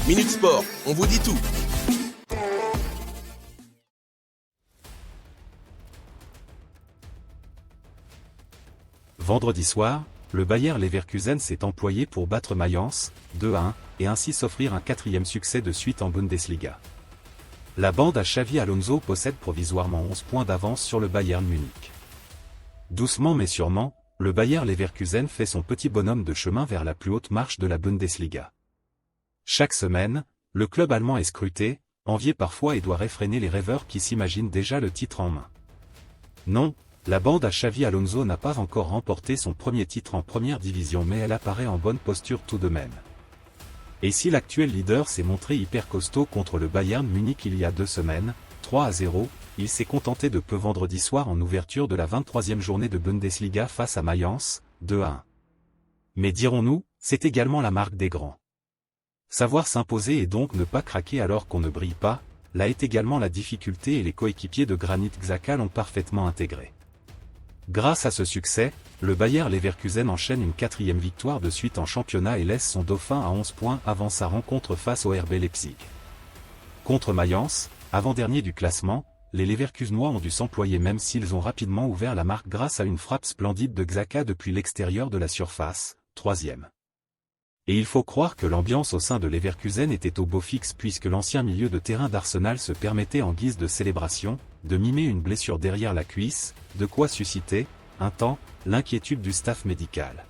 Minute Sport, on vous dit tout. Vendredi soir, le Bayer Leverkusen s'est employé pour battre Mayence, 2-1, et ainsi s'offrir un 4e succès de suite en Bundesliga. La bande à Xavi Alonso possède provisoirement 11 points d'avance sur le Bayern Munich. Doucement mais sûrement, le Bayer Leverkusen fait son petit bonhomme de chemin vers la plus haute marche de la Bundesliga. Chaque semaine, le club allemand est scruté, envié parfois et doit réfréner les rêveurs qui s'imaginent déjà le titre en main. Non, la bande à Xavi Alonso n'a pas encore remporté son premier titre en première division, mais elle apparaît en bonne posture tout de même. Et si l'actuel leader s'est montré hyper costaud contre le Bayern Munich il y a 2 semaines, 3-0, il s'est contenté de peu vendredi soir en ouverture de la 23e journée de Bundesliga face à Mayence, 2-1. Mais dirons-nous, c'est également la marque des grands. Savoir s'imposer et donc ne pas craquer alors qu'on ne brille pas, là est également la difficulté et les coéquipiers de Granit Xhaka l'ont parfaitement intégré. Grâce à ce succès, le Bayer Leverkusen enchaîne une 4e victoire de suite en championnat et laisse son dauphin à 11 points avant sa rencontre face au RB Leipzig. Contre Mayence, avant-dernier du classement, les Leverkusenois ont dû s'employer même s'ils ont rapidement ouvert la marque grâce à une frappe splendide de Xhaka depuis l'extérieur de la surface, 3e. Et il faut croire que l'ambiance au sein de Leverkusen était au beau fixe puisque l'ancien milieu de terrain d'Arsenal se permettait en guise de célébration, de mimer une blessure derrière la cuisse, de quoi susciter, un temps, l'inquiétude du staff médical.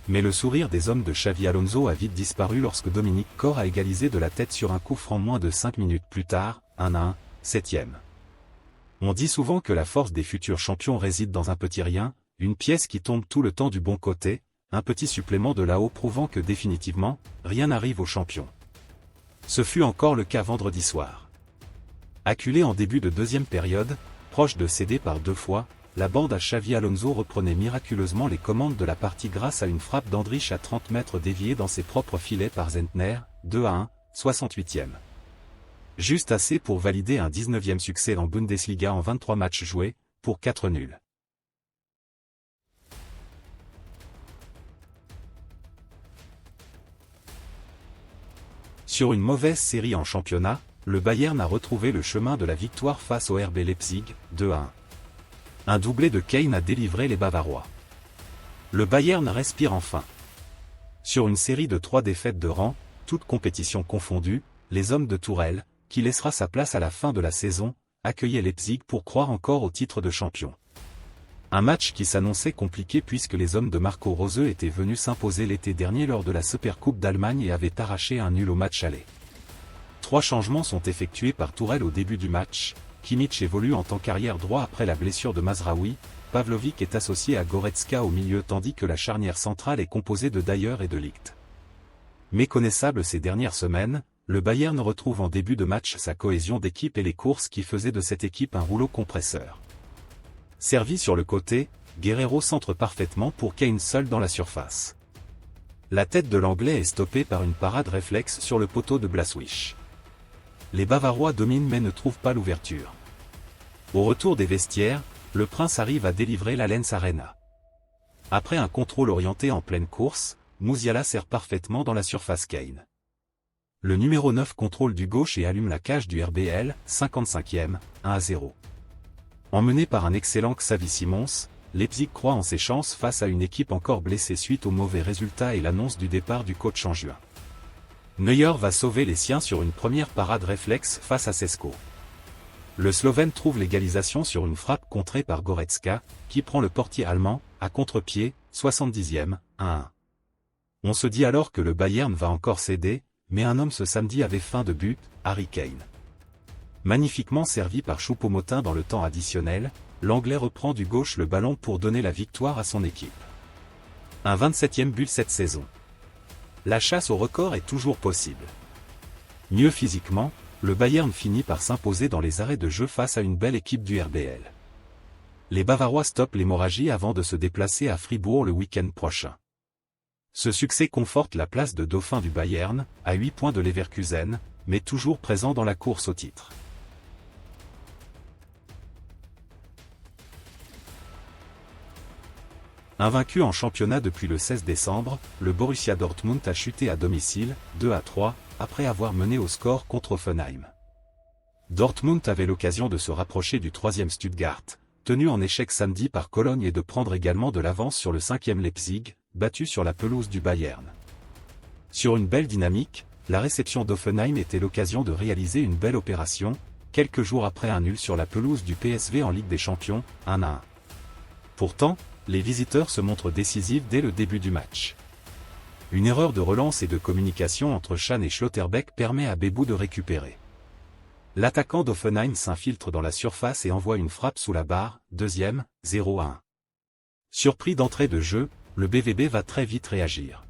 Mais le sourire des hommes de Xavi Alonso a vite disparu lorsque Dominique Corr a égalisé de la tête sur un coup franc moins de 5 minutes plus tard, 1-1, 7e. On dit souvent que la force des futurs champions réside dans un petit rien, une pièce qui tombe tout le temps du bon côté, un petit supplément de là-haut prouvant que définitivement, rien n'arrive aux champions. Ce fut encore le cas vendredi soir. Acculé en début de 2e période, proche de céder par 2 fois, la bande à Xavi Alonso reprenait miraculeusement les commandes de la partie grâce à une frappe d'Andrich à 30 mètres déviée dans ses propres filets par Zentner, 2-1, 68e. Juste assez pour valider un 19e succès en Bundesliga en 23 matchs joués, pour 4 nuls. Sur une mauvaise série en championnat, le Bayern a retrouvé le chemin de la victoire face au RB Leipzig, 2-1. Un doublé de Kane a délivré les Bavarois. Le Bayern respire enfin. Sur une série de 3 défaites de rang, toutes compétitions confondues, les hommes de Tourelle, qui laissera sa place à la fin de la saison, accueillaient Leipzig pour croire encore au titre de champion. Un match qui s'annonçait compliqué puisque les hommes de Marco Rose étaient venus s'imposer l'été dernier lors de la Supercoupe d'Allemagne et avaient arraché un nul au match aller. 3 changements sont effectués par Tourelle au début du match. Kimmich évolue en tant qu'arrière droit après la blessure de Mazraoui, Pavlovic est associé à Goretzka au milieu tandis que la charnière centrale est composée de Dyer et de Ligt. Méconnaissable ces dernières semaines, le Bayern retrouve en début de match sa cohésion d'équipe et les courses qui faisaient de cette équipe un rouleau compresseur. Servi sur le côté, Guerreiro centre parfaitement pour Kane seul dans la surface. La tête de l'Anglais est stoppée par une parade réflexe sur le poteau de Blaswich. Les Bavarois dominent mais ne trouvent pas l'ouverture. Au retour des vestiaires, le prince arrive à délivrer l'Allianz Arena. Après un contrôle orienté en pleine course, Musiala sert parfaitement dans la surface Kane. Le numéro 9 contrôle du gauche et allume la cage du RBL, 55e, 1-0. Emmené par un excellent Xavi Simons, Leipzig croit en ses chances face à une équipe encore blessée suite aux mauvais résultats et l'annonce du départ du coach en juin. Neuer va sauver les siens sur une première parade réflexe face à Sesko. Le Slovène trouve l'égalisation sur une frappe contrée par Goretzka, qui prend le portier allemand, à contre-pied, 70e, 1-1. On se dit alors que le Bayern va encore céder, mais un homme ce samedi avait faim de but, Harry Kane. Magnifiquement servi par Choupo-Moting dans le temps additionnel, l'Anglais reprend du gauche le ballon pour donner la victoire à son équipe. Un 27e but cette saison. La chasse au record est toujours possible. Mieux physiquement, le Bayern finit par s'imposer dans les arrêts de jeu face à une belle équipe du RBL. Les Bavarois stoppent l'hémorragie avant de se déplacer à Fribourg le week-end prochain. Ce succès conforte la place de dauphin du Bayern, à 8 points de Leverkusen, mais toujours présent dans la course au titre. Invaincu en championnat depuis le 16 décembre, le Borussia Dortmund a chuté à domicile, 2-3, après avoir mené au score contre Hoffenheim. Dortmund avait l'occasion de se rapprocher du 3e Stuttgart, tenu en échec samedi par Cologne, et de prendre également de l'avance sur le 5e Leipzig, battu sur la pelouse du Bayern. Sur une belle dynamique, la réception d'Hoffenheim était l'occasion de réaliser une belle opération, quelques jours après un nul sur la pelouse du PSV en Ligue des Champions, 1-1. Pourtant, les visiteurs se montrent décisifs dès le début du match. Une erreur de relance et de communication entre Schan et Schlotterbeck permet à Bebou de récupérer. L'attaquant d'Hoffenheim s'infiltre dans la surface et envoie une frappe sous la barre, 2e, 0-1. Surpris d'entrée de jeu, le BVB va très vite réagir.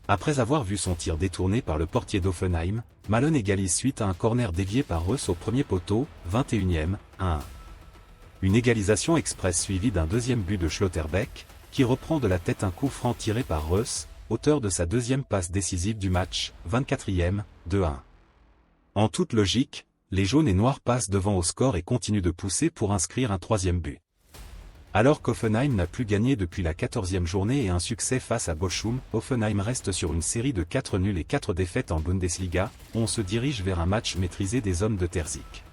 Après avoir vu son tir détourné par le portier d'Hoffenheim, Malone égalise suite à un corner dévié par Reus au premier poteau, 21e, 1-1. Une égalisation express suivie d'un deuxième but de Schlotterbeck, qui reprend de la tête un coup franc tiré par Reus, auteur de sa deuxième passe décisive du match, 24e, 2-1. En toute logique, les jaunes et noirs passent devant au score et continuent de pousser pour inscrire un troisième but. Alors qu'Hoffenheim n'a plus gagné depuis la 14e journée et un succès face à Bochum, Hoffenheim reste sur une série de 4 nuls et 4 défaites en Bundesliga. On se dirige vers un match maîtrisé des hommes de Terzic.